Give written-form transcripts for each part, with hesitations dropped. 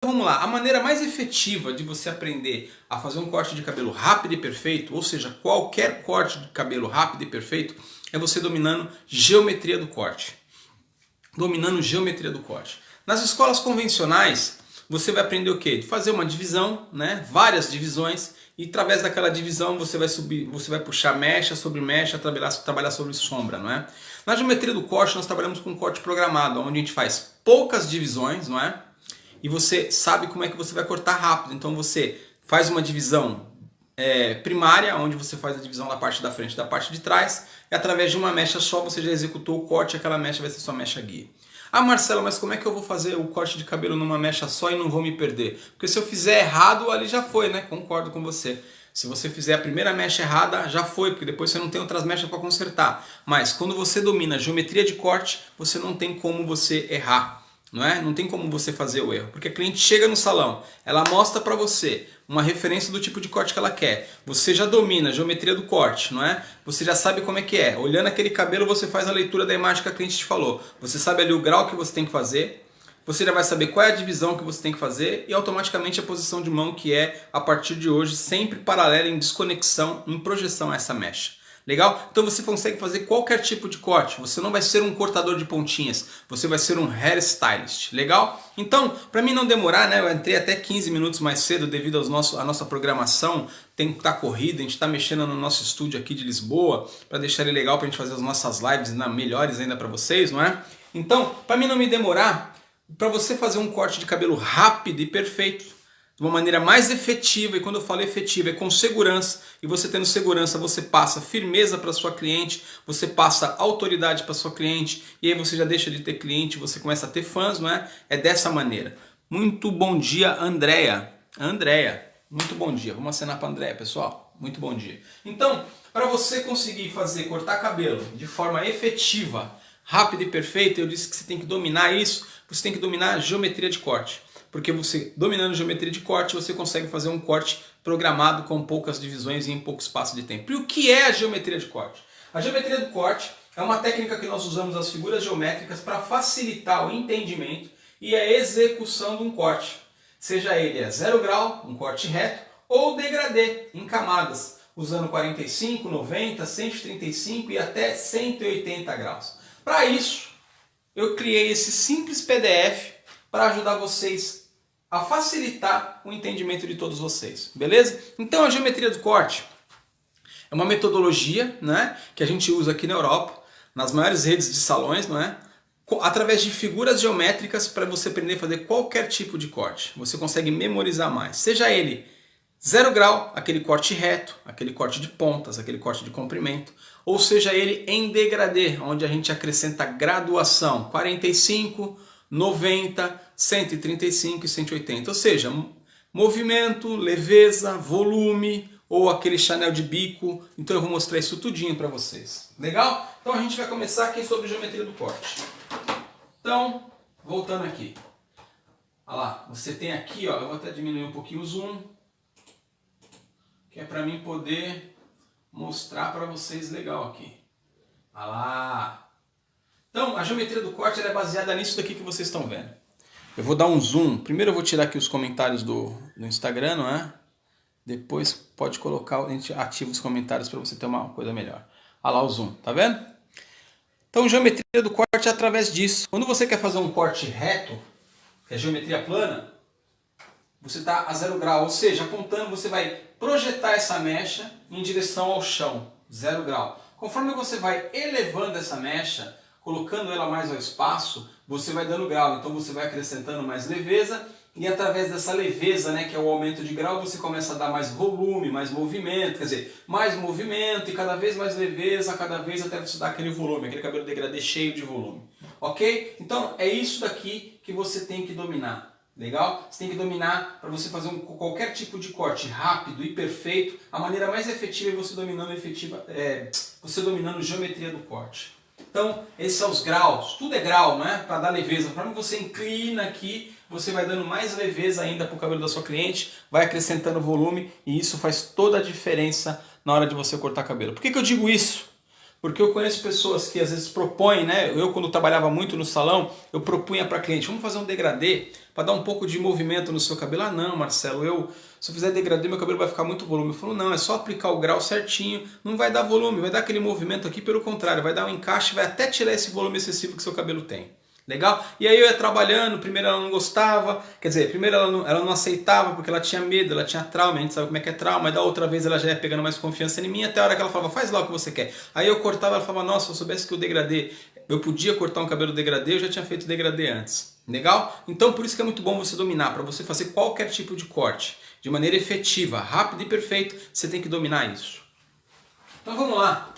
Vamos lá, a maneira mais efetiva de você aprender a fazer um corte de cabelo rápido e perfeito, ou seja, qualquer corte de cabelo rápido e perfeito, é você dominando geometria do corte. Dominando geometria do corte. Nas escolas convencionais, você vai aprender o quê? Fazer uma divisão, né? Várias divisões, e através daquela divisão você vai subir, você vai puxar mecha sobre mecha, trabalhar sobre sombra, não é? Na geometria do corte nós trabalhamos com um corte programado, onde a gente faz poucas divisões, não é? E você sabe como é que você vai cortar rápido. Então você faz uma divisão primária, onde você faz a divisão da parte da frente e da parte de trás, e através de uma mecha só você já executou o corte, aquela mecha vai ser sua mecha guia. Ah, Marcelo, mas como é que eu vou fazer o corte de cabelo numa mecha só e não vou me perder? Porque se eu fizer errado, ali já foi, né? Concordo com você. Se você fizer a primeira mecha errada, já foi, porque depois você não tem outras mechas para consertar. Mas quando você domina a geometria de corte, você não tem como você errar. Não é? Não tem como você fazer o erro, porque a cliente chega no salão, ela mostra para você uma referência do tipo de corte que ela quer. Você já domina a geometria do corte, não é? Você já sabe como é que é. Olhando aquele cabelo, você faz a leitura da imagem que a cliente te falou. Você sabe ali o grau que você tem que fazer, você já vai saber qual é a divisão que você tem que fazer e automaticamente a posição de mão que é, a partir de hoje, sempre paralela em desconexão, em projeção a essa mecha. Legal? Então você consegue fazer qualquer tipo de corte. Você não vai ser um cortador de pontinhas. Você vai ser um hairstylist. Legal? Então, para mim não demorar, né? Eu entrei até 15 minutos mais cedo devido à nossa programação. Tem que estar corrida. A gente está mexendo no nosso estúdio aqui de Lisboa para deixar ele legal para a gente fazer as nossas lives melhores ainda para vocês, não é? Então, para mim não me demorar, para você fazer um corte de cabelo rápido e perfeito, de uma maneira mais efetiva, e quando eu falo efetiva é com segurança, e você tendo segurança você passa firmeza para sua cliente, você passa autoridade para sua cliente, e aí você já deixa de ter cliente, você começa a ter fãs, não é? É dessa maneira. Muito bom dia, Andréia. Andréia, muito bom dia. Vamos acenar para a Andréia, pessoal. Muito bom dia. Então, para você conseguir cortar cabelo de forma efetiva, rápida e perfeita, eu disse que você tem que dominar isso, você tem que dominar a geometria de corte. Porque você, dominando a geometria de corte, você consegue fazer um corte programado com poucas divisões e em pouco espaço de tempo. E o que é a geometria de corte? A geometria do corte é uma técnica que nós usamos as figuras geométricas para facilitar o entendimento e a execução de um corte. Seja ele a 0 grau, um corte reto, ou degradê, em camadas, usando 45, 90, 135 e até 180 graus. Para isso, eu criei esse simples PDF para ajudar vocês a facilitar o entendimento de todos vocês, beleza? Então a geometria do corte é uma metodologia, né, que a gente usa aqui na Europa, nas maiores redes de salões, não é? Através de figuras geométricas para você aprender a fazer qualquer tipo de corte. Você consegue memorizar mais, seja ele 0 grau, aquele corte reto, aquele corte de pontas, aquele corte de comprimento, ou seja ele em degradê, onde a gente acrescenta graduação, 45, 90, 135 e 180, ou seja, movimento, leveza, volume ou aquele Chanel de bico. Então eu vou mostrar isso tudinho para vocês. Legal? Então a gente vai começar aqui sobre geometria do corte. Então, voltando aqui. Olha lá, você tem aqui, ó, eu vou até diminuir um pouquinho o zoom, que é para mim poder mostrar para vocês legal aqui. Olha lá. Então, a geometria do corte é baseada nisso daqui que vocês estão vendo. Eu vou dar um zoom. Primeiro eu vou tirar aqui os comentários do Instagram, não é? Depois pode colocar, a gente ativa os comentários para você ter uma coisa melhor. Olha lá o zoom, tá vendo? Então, geometria do corte é através disso. Quando você quer fazer um corte reto, que é geometria plana, você está a 0 grau, ou seja, apontando, você vai projetar essa mecha em direção ao chão, 0 grau. Conforme você vai elevando essa mecha, colocando ela mais ao espaço, você vai dando grau, então você vai acrescentando mais leveza, e através dessa leveza, né, que é o aumento de grau, você começa a dar mais volume, mais movimento, quer dizer, mais movimento e cada vez mais leveza, cada vez até você dar aquele volume, aquele cabelo degradê cheio de volume. Ok? Então é isso daqui que você tem que dominar. Legal? Você tem que dominar para você fazer qualquer tipo de corte rápido e perfeito. A maneira mais efetiva é você dominando geometria do corte. Então, esses são os graus. Tudo é grau, não é? Para dar leveza. Para você inclina aqui, você vai dando mais leveza ainda para o cabelo da sua cliente, vai acrescentando volume e isso faz toda a diferença na hora de você cortar cabelo. Por que eu digo isso? Porque eu conheço pessoas que às vezes propõem, né? Eu quando trabalhava muito no salão, eu propunha para cliente, vamos fazer um degradê para dar um pouco de movimento no seu cabelo. Ah não, Marcelo, se eu fizer degradê meu cabelo vai ficar muito volume. Eu falo, não, é só aplicar o grau certinho, não vai dar volume, vai dar aquele movimento aqui, pelo contrário, vai dar um encaixe, vai até tirar esse volume excessivo que seu cabelo tem. Legal? E aí eu ia trabalhando, primeiro ela não gostava, quer dizer, primeiro ela não aceitava porque ela tinha medo, ela tinha trauma, a gente sabe como é que é trauma, mas da outra vez ela já ia pegando mais confiança em mim, até a hora que ela falava, faz lá o que você quer. Aí eu cortava, ela falava, nossa, se eu soubesse que o degradê, eu podia cortar um cabelo degradê, eu já tinha feito degradê antes. Legal? Então por isso que é muito bom você dominar, para você fazer qualquer tipo de corte, de maneira efetiva, rápida e perfeita, você tem que dominar isso. Então vamos lá.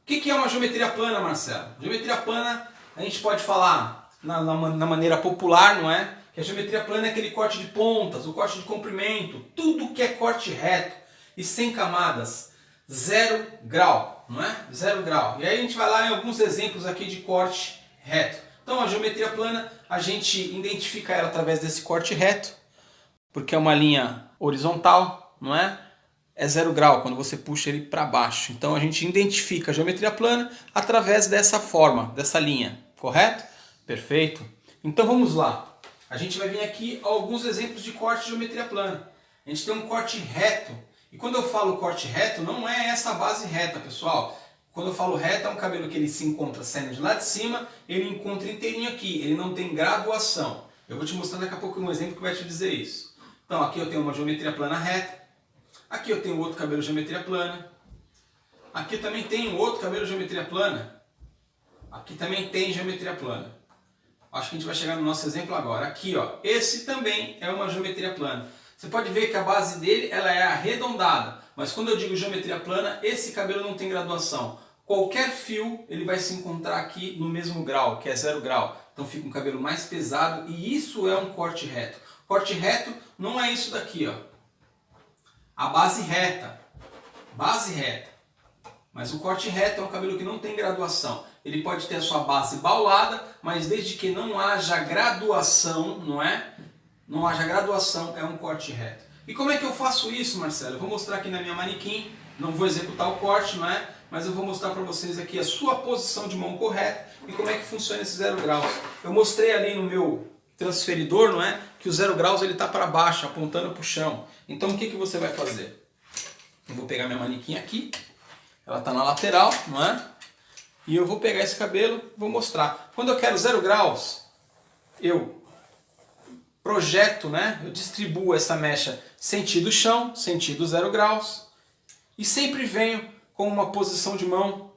O que é uma geometria plana, Marcelo? Geometria plana, a gente pode falar na maneira popular, não é? Que a geometria plana é aquele corte de pontas, o corte de comprimento, tudo que é corte reto e sem camadas, 0 grau, não é? 0 grau. E aí a gente vai lá em alguns exemplos aqui de corte reto. Então a geometria plana, a gente identifica ela através desse corte reto, porque é uma linha horizontal, não é? É 0 grau quando você puxa ele para baixo. Então a gente identifica a geometria plana através dessa forma, dessa linha, correto? Perfeito. Então vamos lá. A gente vai vir aqui a alguns exemplos de corte de geometria plana. A gente tem um corte reto. E quando eu falo corte reto, não é essa base reta, pessoal. Quando eu falo reto, é um cabelo que ele se encontra saindo de lá de cima, ele encontra inteirinho aqui, ele não tem graduação. Eu vou te mostrar daqui a pouco um exemplo que vai te dizer isso. Então aqui eu tenho uma geometria plana reta. Aqui eu tenho outro cabelo geometria plana. Aqui também tem outro cabelo geometria plana. Aqui também tem geometria plana. Acho que a gente vai chegar no nosso exemplo agora. Aqui, ó, esse também é uma geometria plana. Você pode ver que a base dele ela é arredondada. Mas quando eu digo geometria plana, esse cabelo não tem graduação. Qualquer fio ele vai se encontrar aqui no mesmo grau, que é 0 grau. Então fica um cabelo mais pesado e isso é um corte reto. Corte reto não é isso daqui, ó. A base reta. Base reta. Mas o corte reto é um cabelo que não tem graduação. Ele pode ter a sua base baulada, mas desde que não haja graduação, não é? Não haja graduação, é um corte reto. E como é que eu faço isso, Marcelo? Eu vou mostrar aqui na minha manequim, não vou executar o corte, não é? Mas eu vou mostrar para vocês aqui a sua posição de mão correta e como é que funciona esse 0 graus. Eu mostrei ali no meu transferidor, não é? Que o 0 graus ele está para baixo, apontando para o chão. Então o que você vai fazer? Eu vou pegar minha manequim aqui, ela está na lateral, não é? E eu vou pegar esse cabelo e vou mostrar. Quando eu quero 0 graus, eu projeto, né? Eu distribuo essa mecha sentido chão, sentido 0 graus. E sempre venho com uma posição de mão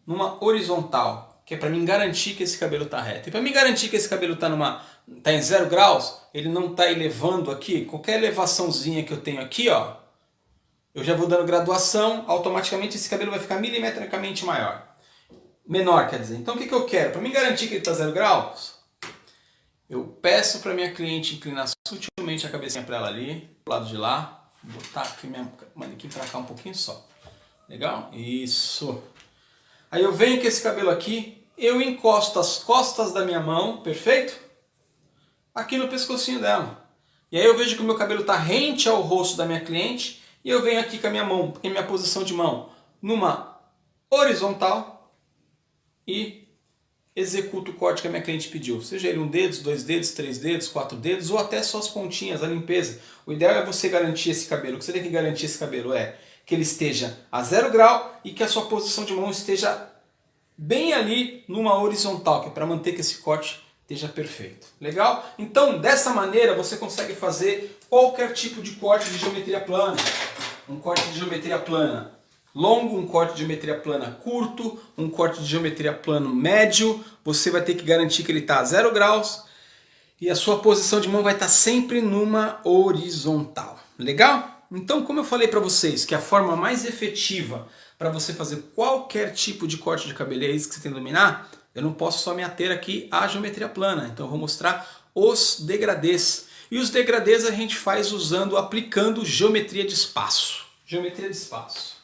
numa horizontal, que é para mim garantir que esse cabelo está reto. E para mim garantir que esse cabelo está em 0 graus, ele não está elevando aqui, qualquer elevaçãozinha que eu tenho aqui, ó, eu já vou dando graduação, automaticamente esse cabelo vai ficar milimetricamente maior. Menor, quer dizer. Então o que eu quero? Para mim garantir que ele está 0 graus, eu peço para minha cliente inclinar sutilmente a cabecinha para ela ali, do lado de lá. Vou botar aqui minha manequim para cá um pouquinho só. Legal? Isso. Aí eu venho com esse cabelo aqui, eu encosto as costas da minha mão, perfeito? Aqui no pescocinho dela. E aí eu vejo que o meu cabelo está rente ao rosto da minha cliente e eu venho aqui com a minha mão, em minha posição de mão, numa horizontal e executo o corte que a minha cliente pediu. Seja ele 1 dedo, 2 dedos, 3 dedos, 4 dedos ou até só as pontinhas, a limpeza. O ideal é você garantir esse cabelo. O que você tem que garantir esse cabelo é que ele esteja a 0 grau e que a sua posição de mão esteja bem ali numa horizontal, que é para manter que esse corte esteja perfeito. Legal? Então, dessa maneira, você consegue fazer qualquer tipo de corte de geometria plana. Um corte de geometria plana longo, um corte de geometria plana curto, um corte de geometria plano médio. Você vai ter que garantir que ele está a 0 graus e a sua posição de mão vai estar sempre numa horizontal. Legal? Então, como eu falei para vocês que a forma mais efetiva para você fazer qualquer tipo de corte de cabelo é isso que você tem que dominar, eu não posso só me ater aqui à geometria plana. Então eu vou mostrar os degradês. E os degradês a gente faz aplicando geometria de espaço. Geometria de espaço.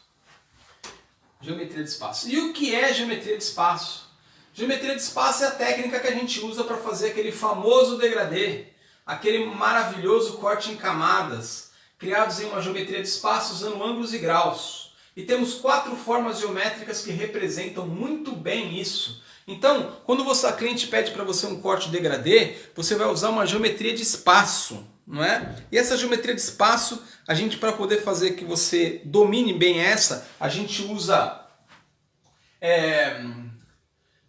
Geometria de espaço. E o que é geometria de espaço? Geometria de espaço é a técnica que a gente usa para fazer aquele famoso degradê, aquele maravilhoso corte em camadas, criados em uma geometria de espaço usando ângulos e graus. E temos 4 formas geométricas que representam muito bem isso. Então, quando a cliente pede para você um corte degradê, você vai usar uma geometria de espaço, não é? E essa geometria de espaço, a gente, para poder fazer que você domine bem essa, a gente usa,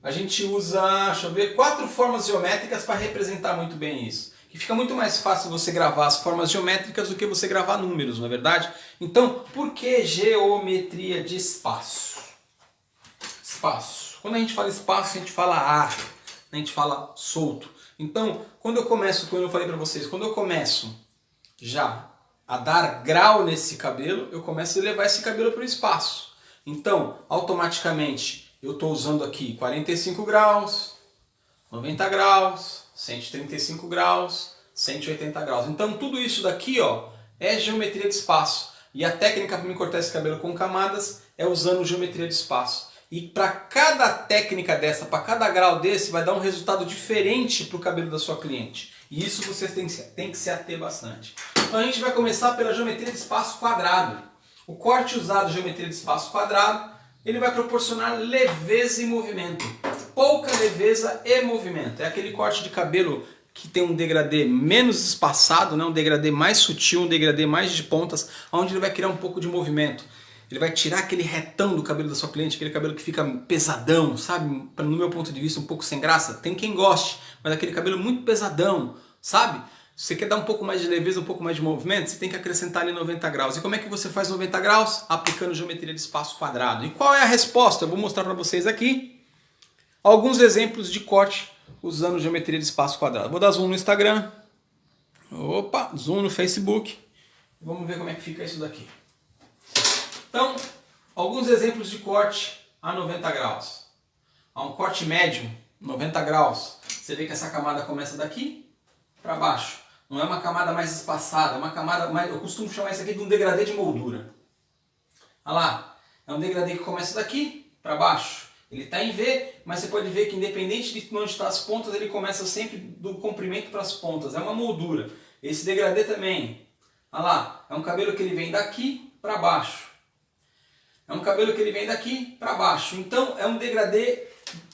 deixa eu ver, 4 formas geométricas para representar muito bem isso. E fica muito mais fácil você gravar as formas geométricas do que você gravar números, não é verdade? Então, por que geometria de espaço? Espaço. Quando a gente fala espaço, a gente fala ar, a gente fala solto. Então, quando eu começo, como eu falei para vocês, quando eu começo já a dar grau nesse cabelo, eu começo a levar esse cabelo para o espaço. Então, automaticamente, eu estou usando aqui 45 graus, 90 graus, 135 graus, 180 graus. Então tudo isso daqui, ó, é geometria de espaço. E a técnica para me cortar esse cabelo com camadas é usando geometria de espaço. E para cada técnica dessa, para cada grau desse, vai dar um resultado diferente para o cabelo da sua cliente. E isso vocês têm que se ater bastante. Então a gente vai começar pela geometria de espaço quadrado. O corte usado geometria de espaço quadrado, ele vai proporcionar leveza e movimento. Pouca leveza e movimento. É aquele corte de cabelo que tem um degradê menos espaçado, né? Um degradê mais sutil, um degradê mais de pontas, onde ele vai criar um pouco de movimento. Ele vai tirar aquele retão do cabelo da sua cliente, aquele cabelo que fica pesadão, sabe? No meu ponto de vista, um pouco sem graça. Tem quem goste, mas aquele cabelo muito pesadão, sabe? Se você quer dar um pouco mais de leveza, um pouco mais de movimento, você tem que acrescentar ali 90 graus. E como é que você faz 90 graus? Aplicando geometria de espaço quadrado. E qual é a resposta? Eu vou mostrar para vocês aqui alguns exemplos de corte usando geometria de espaço quadrado. Vou dar zoom no Instagram. Opa, zoom no Facebook. Vamos ver como é que fica isso daqui. Então, alguns exemplos de corte a 90 graus. Há um corte médio, 90 graus. Você vê que essa camada começa daqui para baixo. Não é uma camada mais espaçada, é uma camada mais... Eu costumo chamar isso aqui de um degradê de moldura. Olha lá, é um degradê que começa daqui para baixo. Ele está em V, mas você pode ver que independente de onde estão as pontas, ele começa sempre do comprimento para as pontas. É uma moldura. Esse degradê também. Olha lá, é um cabelo que ele vem daqui para baixo. É um cabelo que ele vem daqui para baixo. Então é um degradê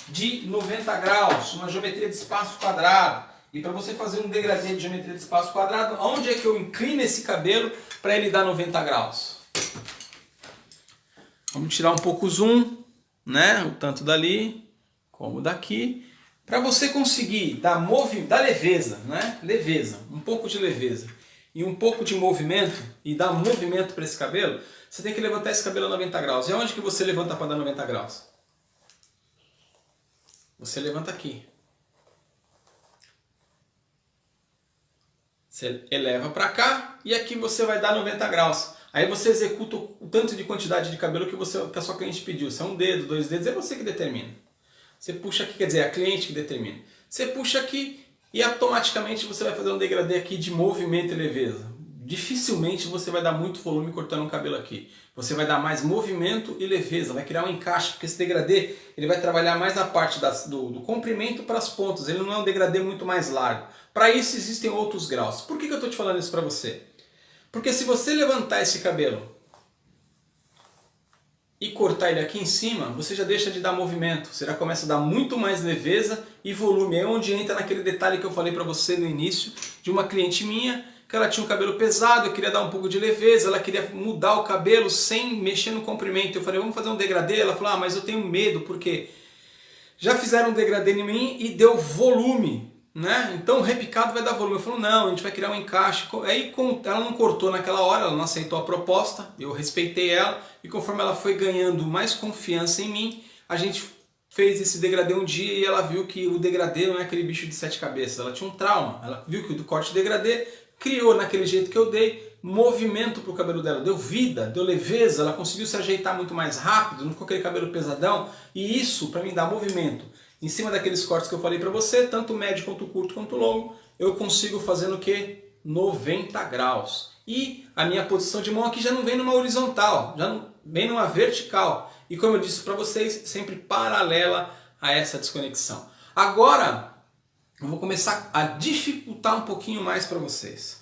de 90 graus, uma geometria de espaço quadrado. E para você fazer um degradê de geometria de espaço quadrado, onde é que eu inclino esse cabelo para ele dar 90 graus? Vamos tirar um pouco o zoom, né? O tanto dali como daqui, para você conseguir dar leveza, né? Leveza, um pouco de leveza e um pouco de movimento e dar movimento para esse cabelo, você tem que levantar esse cabelo a 90 graus. E onde que você levanta para dar 90 graus? Você levanta aqui. Você eleva para cá e aqui você vai dar 90 graus. Aí você executa o tanto de quantidade de cabelo que a sua cliente pediu. Se é um dedo, 2 dedos, é você que determina. Você puxa aqui, quer dizer, é a cliente que determina. Você puxa aqui e automaticamente você vai fazer um degradê aqui de movimento e leveza. Dificilmente você vai dar muito volume cortando o cabelo aqui. Você vai dar mais movimento e leveza, vai criar um encaixe, porque esse degradê ele vai trabalhar mais a parte do comprimento para as pontas. Ele não é um degradê muito mais largo. Para isso existem outros graus. Por que eu estou te falando isso para você? Porque se você levantar esse cabelo e cortar ele aqui em cima, você já deixa de dar movimento. Você já começa a dar muito mais leveza e volume. É onde entra naquele detalhe que eu falei para você no início, de uma cliente minha, que ela tinha um cabelo pesado, eu queria dar um pouco de leveza, ela queria mudar o cabelo sem mexer no comprimento. Eu falei, vamos fazer um degradê? Ela falou, mas eu tenho medo, porque já fizeram um degradê em mim e deu volume. Né? Então o repicado vai dar volume. Eu falo, não, a gente vai criar um encaixe. Aí ela não cortou naquela hora, ela não aceitou a proposta, eu respeitei ela, e conforme ela foi ganhando mais confiança em mim, a gente fez esse degradê um dia e ela viu que o degradê não é aquele bicho de 7 cabeças, ela tinha um trauma, ela viu que o corte degradê criou naquele jeito que eu dei, movimento para o cabelo dela, deu vida, deu leveza, ela conseguiu se ajeitar muito mais rápido, não ficou aquele cabelo pesadão, e isso para mim dá movimento. Em cima daqueles cortes que eu falei para você, tanto médio quanto curto quanto longo, eu consigo fazer no que? 90 graus. E a minha posição de mão aqui já não vem numa horizontal, já não vem numa vertical. E como eu disse para vocês, sempre paralela a essa desconexão. Agora, eu vou começar a dificultar um pouquinho mais para vocês.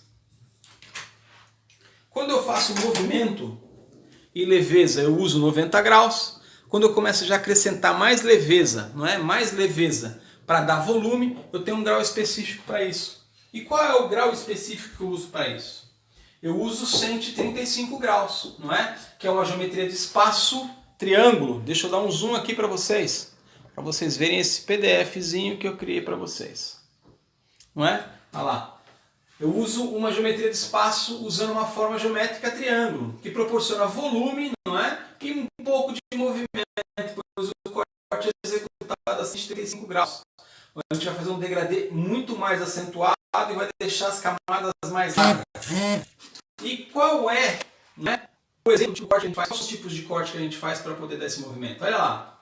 Quando eu faço movimento e leveza eu uso 90 graus. Quando eu começo já a acrescentar mais leveza, não é? Mais leveza para dar volume, eu tenho um grau específico para isso. E qual é o grau específico que eu uso para isso? Eu uso 135 graus, não é? Que é uma geometria de espaço triângulo. Deixa eu dar um zoom aqui para vocês verem esse PDFzinho que eu criei para vocês. Não é? Olha lá. Eu uso uma geometria de espaço usando uma forma geométrica triângulo, que proporciona volume, não é? E um pouco de movimento, pois o corte é executado a 135 graus. A gente vai fazer um degradê muito mais acentuado e vai deixar as camadas mais largas. E qual é, né, o exemplo de corte que a gente faz? Quais os tipos de corte que a gente faz para poder dar esse movimento? Olha lá.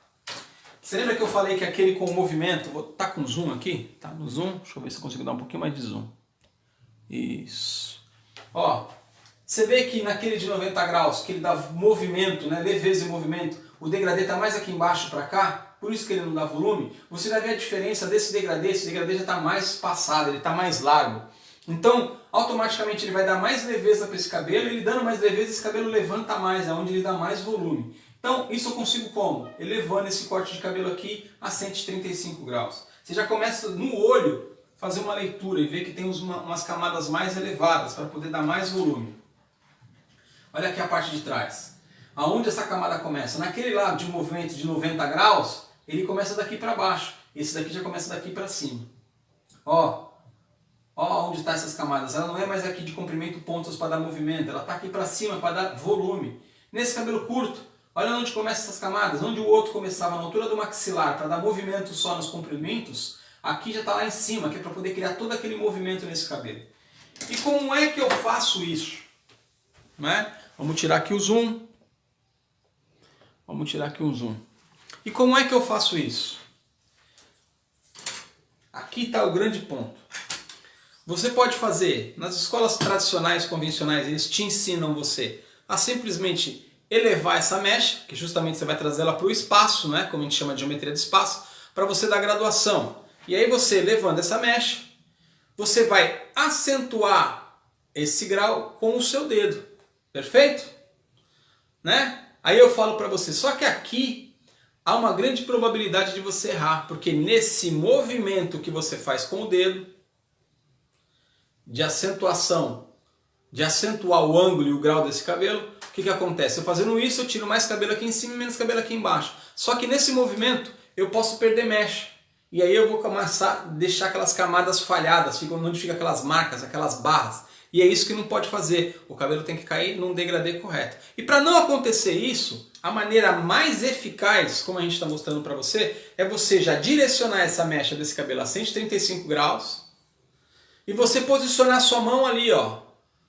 Você lembra que eu falei que aquele com movimento, vou estar com zoom aqui? Tá no zoom, deixa eu ver se eu consigo dar um pouquinho mais de zoom. Isso. Ó, você vê que naquele de 90 graus, que ele dá movimento, né, leveza e movimento, o degradê está mais aqui embaixo para cá, por isso que ele não dá volume. Você vai ver a diferença desse degradê, esse degradê já está mais passado, ele está mais largo. Então, automaticamente ele vai dar mais leveza para esse cabelo, ele dando mais leveza, esse cabelo levanta mais, é onde ele dá mais volume. Então, isso eu consigo como? Elevando esse corte de cabelo aqui a 135 graus. Você já começa no olho fazer uma leitura e ver que tem umas camadas mais elevadas para poder dar mais volume. Olha aqui a parte de trás. Aonde essa camada começa? Naquele lado de movimento de 90 graus, ele começa daqui para baixo. Esse daqui já começa daqui para cima. Ó onde estão essas camadas. Ela não é mais aqui de comprimento pontos para dar movimento. Ela está aqui para cima para dar volume. Nesse cabelo curto, olha onde começam essas camadas. Onde o outro começava na altura do maxilar para dar movimento só nos comprimentos, aqui já está lá em cima, que é para poder criar todo aquele movimento nesse cabelo. E como é que eu faço isso? Né? Vamos tirar aqui o zoom. E como é que eu faço isso? Aqui está o grande ponto. Você pode fazer, nas escolas tradicionais, convencionais, eles te ensinam você a simplesmente elevar essa mecha, que justamente você vai trazer ela para o espaço, né? Como a gente chama de geometria de espaço, para você dar graduação. E aí você, levando essa mecha, você vai acentuar esse grau com o seu dedo. Perfeito? Né? Aí eu falo para você, só que aqui há uma grande probabilidade de você errar, porque nesse movimento que você faz com o dedo, de acentuação, de acentuar o ângulo e o grau desse cabelo, o que acontece? Eu fazendo isso, eu tiro mais cabelo aqui em cima e menos cabelo aqui embaixo. Só que nesse movimento eu posso perder mecha. E aí eu vou começar a deixar aquelas camadas falhadas, onde fica aquelas marcas, aquelas barras. E é isso que não pode fazer. O cabelo tem que cair num degradê correto. E para não acontecer isso, a maneira mais eficaz, como a gente está mostrando para você, é você já direcionar essa mecha desse cabelo a 135 graus e você posicionar a sua mão ali, ó,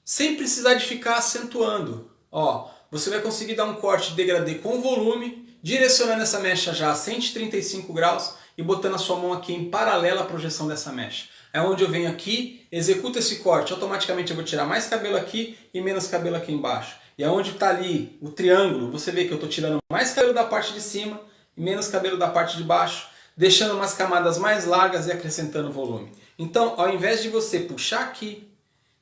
sem precisar de ficar acentuando. Ó, você vai conseguir dar um corte de degradê com volume, direcionando essa mecha já a 135 graus e botando a sua mão aqui em paralelo à projeção dessa mecha. É onde eu venho aqui, executo esse corte, automaticamente eu vou tirar mais cabelo aqui e menos cabelo aqui embaixo. E é onde está ali o triângulo, você vê que eu estou tirando mais cabelo da parte de cima e menos cabelo da parte de baixo, deixando umas camadas mais largas e acrescentando volume. Então, ao invés de você puxar aqui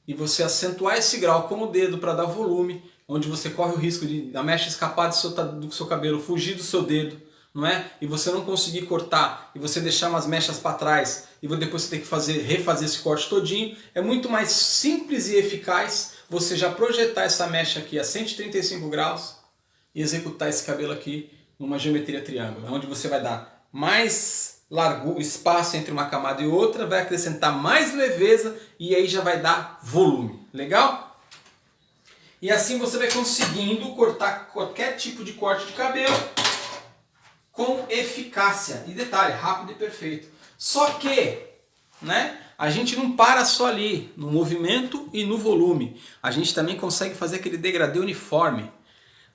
e você acentuar esse grau com o dedo para dar volume, onde você corre o risco de a mecha escapar do seu cabelo, fugir do seu dedo, não é? E você não conseguir cortar e você deixar umas mechas para trás e depois você ter que refazer esse corte todinho, é muito mais simples e eficaz você já projetar essa mecha aqui a 135 graus e executar esse cabelo aqui numa geometria triângulo, onde você vai dar mais largo espaço entre uma camada e outra, vai acrescentar mais leveza e aí já vai dar volume. Legal? E assim você vai conseguindo cortar qualquer tipo de corte de cabelo com eficácia. E detalhe, rápido e perfeito. Só que, né, a gente não para só ali, no movimento e no volume. A gente também consegue fazer aquele degradê uniforme,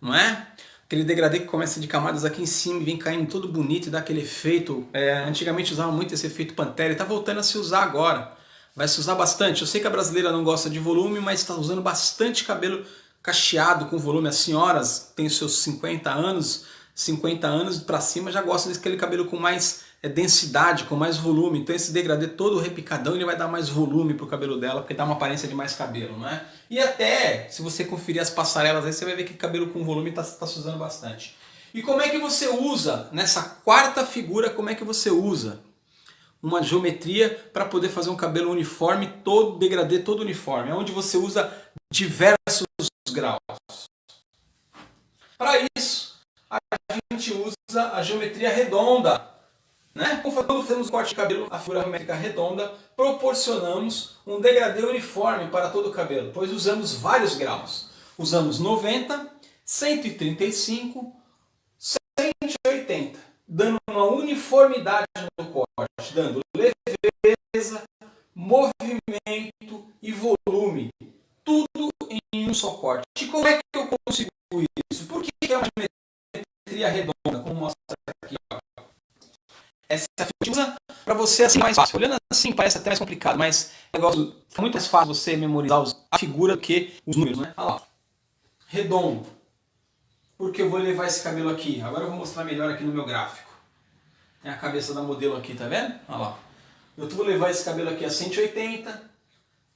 não é? Aquele degradê que começa de camadas aqui em cima e vem caindo todo bonito e dá aquele efeito. Antigamente usava muito esse efeito Pantera e está voltando a se usar agora. Vai se usar bastante. Eu sei que a brasileira não gosta de volume, mas está usando bastante cabelo cacheado com volume. As senhoras têm os seus 50 anos para cima já gostam daquele cabelo com mais densidade, com mais volume. Então esse degradê todo repicadão, ele vai dar mais volume pro cabelo dela, porque dá uma aparência de mais cabelo, não é? E até, se você conferir as passarelas aí, você vai ver que cabelo com volume tá se usando bastante. E como é que você usa, nessa quarta figura, como é que você usa uma geometria para poder fazer um cabelo uniforme, todo degradê, todo uniforme, onde você usa diversos graus. Para isso, a gente usa a geometria redonda. Né? Quando fazemos um corte de cabelo, a figura geométrica redonda, proporcionamos um degradê uniforme para todo o cabelo, pois usamos vários graus. Usamos 90, 135, 180, dando uma uniformidade no corte, dando leveza, movimento e volume, tudo em um só corte. E como é que eu consigo isso? Por que é uma geometria redonda, como mostra aqui? Ó. Essa a gente usa para você assim mais fácil. Olhando assim parece até mais complicado, mas é muito mais fácil você memorizar a figura do que os números, né? Olha lá. Redondo. Porque eu vou levar esse cabelo aqui. Agora eu vou mostrar melhor aqui no meu gráfico. É a cabeça da modelo aqui, tá vendo? Olha lá. Eu vou levar esse cabelo aqui a 180,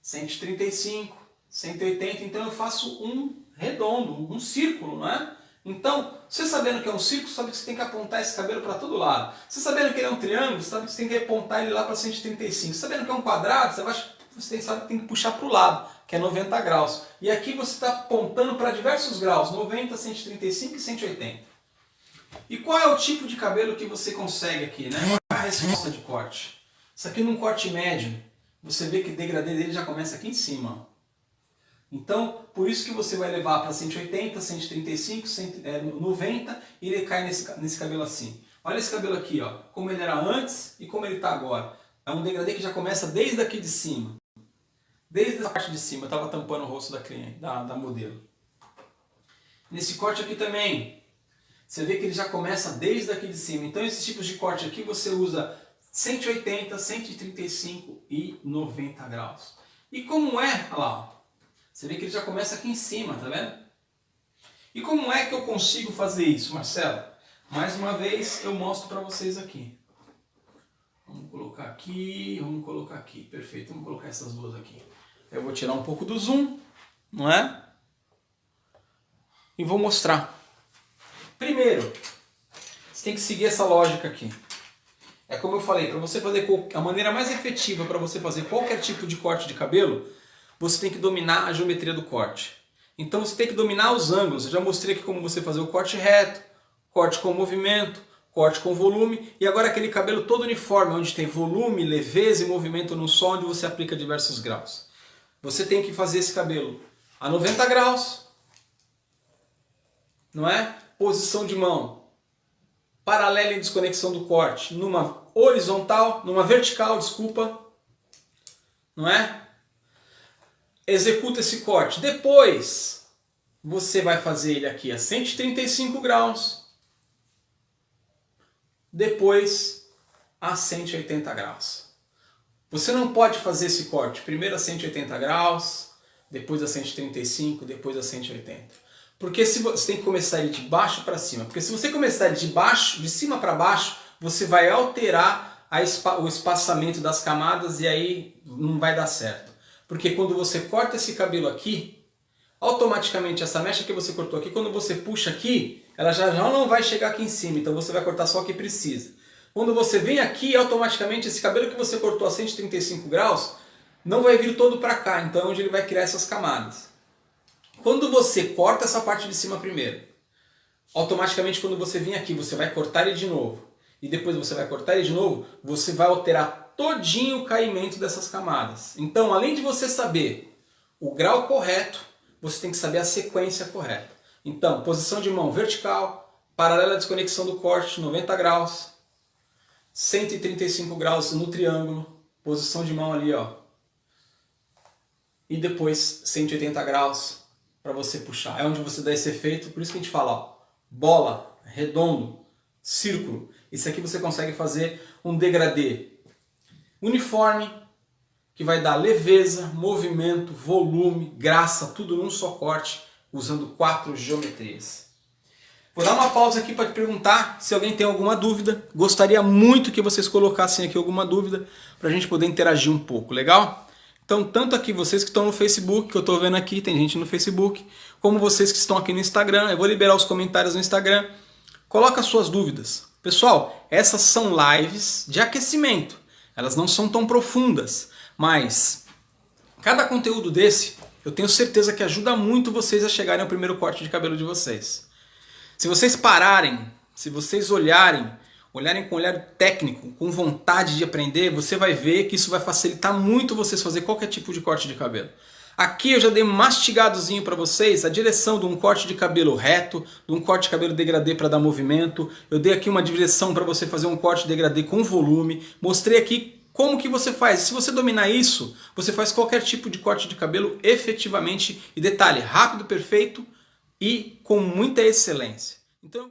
135, 180. Então eu faço um redondo, um círculo, não é? Então, você sabendo que é um círculo, sabe que você tem que apontar esse cabelo para todo lado. Você sabendo que ele é um triângulo, sabe que você tem que apontar ele lá para 135. Sabendo que é um quadrado, você sabe que tem que puxar para o lado, que é 90 graus. E aqui você está apontando para diversos graus, 90, 135 e 180. E qual é o tipo de cabelo que você consegue aqui, né? Qual é a resposta de corte? Isso aqui num corte médio, você vê que o degradê dele já começa aqui em cima. Então, por isso que você vai levar para 180, 135, 90 e ele cai nesse cabelo assim. Olha esse cabelo aqui, ó, como ele era antes e como ele está agora. É um degradê que já começa desde aqui de cima. Desde a parte de cima, eu estava tampando o rosto da cliente, da modelo. Nesse corte aqui também, você vê que ele já começa desde aqui de cima. Então esses tipos de corte aqui você usa 180, 135 e 90 graus. E como é, olha lá, ó, você vê que ele já começa aqui em cima, tá vendo? E como é que eu consigo fazer isso, Marcelo? Mais uma vez eu mostro para vocês aqui. Vamos colocar aqui, perfeito, vamos colocar essas duas aqui. Eu vou tirar um pouco do zoom, não é? E vou mostrar. Primeiro, você tem que seguir essa lógica aqui. É como eu falei, para você fazer a maneira mais efetiva para você fazer qualquer tipo de corte de cabelo, você tem que dominar a geometria do corte. Então você tem que dominar os ângulos. Eu já mostrei aqui como você fazer o corte reto, corte com movimento, corte com volume, e agora aquele cabelo todo uniforme, onde tem volume, leveza e movimento num só, onde você aplica diversos graus. Você tem que fazer esse cabelo a 90 graus, não é? Posição de mão, paralela em desconexão do corte, numa horizontal, numa vertical, desculpa, não é? Executa esse corte. Depois, você vai fazer ele aqui a 135 graus, depois a 180 graus. Você não pode fazer esse corte primeiro a 180 graus, depois a 135, depois a 180. Porque você tem que começar ele de baixo para cima. Porque se você começar ele de cima para baixo, você vai alterar o espaçamento das camadas e aí não vai dar certo. Porque quando você corta esse cabelo aqui, automaticamente essa mecha que você cortou aqui, quando você puxa aqui, ela já não vai chegar aqui em cima. Então você vai cortar só o que precisa. Quando você vem aqui, automaticamente esse cabelo que você cortou a 135 graus não vai vir todo para cá, então é onde ele vai criar essas camadas. Quando você corta essa parte de cima primeiro, automaticamente quando você vir aqui, você vai cortar ele de novo. E depois você vai cortar ele de novo, você vai alterar todinho o caimento dessas camadas. Então, além de você saber o grau correto, você tem que saber a sequência correta. Então, posição de mão vertical, paralela à desconexão do corte, 90 graus. 135 graus no triângulo, posição de mão ali, ó. E depois 180 graus para você puxar. É onde você dá esse efeito, por isso que a gente fala, ó, bola, redondo, círculo. Isso aqui você consegue fazer um degradê uniforme, que vai dar leveza, movimento, volume, graça, tudo num só corte, usando 4 geometrias. Vou dar uma pausa aqui para te perguntar se alguém tem alguma dúvida. Gostaria muito que vocês colocassem aqui alguma dúvida para a gente poder interagir um pouco, legal? Então, tanto aqui vocês que estão no Facebook, que eu estou vendo aqui, tem gente no Facebook, como vocês que estão aqui no Instagram, eu vou liberar os comentários no Instagram. Coloca as suas dúvidas. Pessoal, essas são lives de aquecimento. Elas não são tão profundas, mas cada conteúdo desse, eu tenho certeza que ajuda muito vocês a chegarem ao primeiro corte de cabelo de vocês. Se vocês pararem, se vocês olharem com olhar técnico, com vontade de aprender, você vai ver que isso vai facilitar muito vocês fazer qualquer tipo de corte de cabelo. Aqui eu já dei mastigadozinho para vocês a direção de um corte de cabelo reto, de um corte de cabelo degradê para dar movimento. Eu dei aqui uma direção para você fazer um corte degradê com volume. Mostrei aqui como que você faz. Se você dominar isso, você faz qualquer tipo de corte de cabelo efetivamente. E detalhe, rápido, perfeito e com muita excelência. Então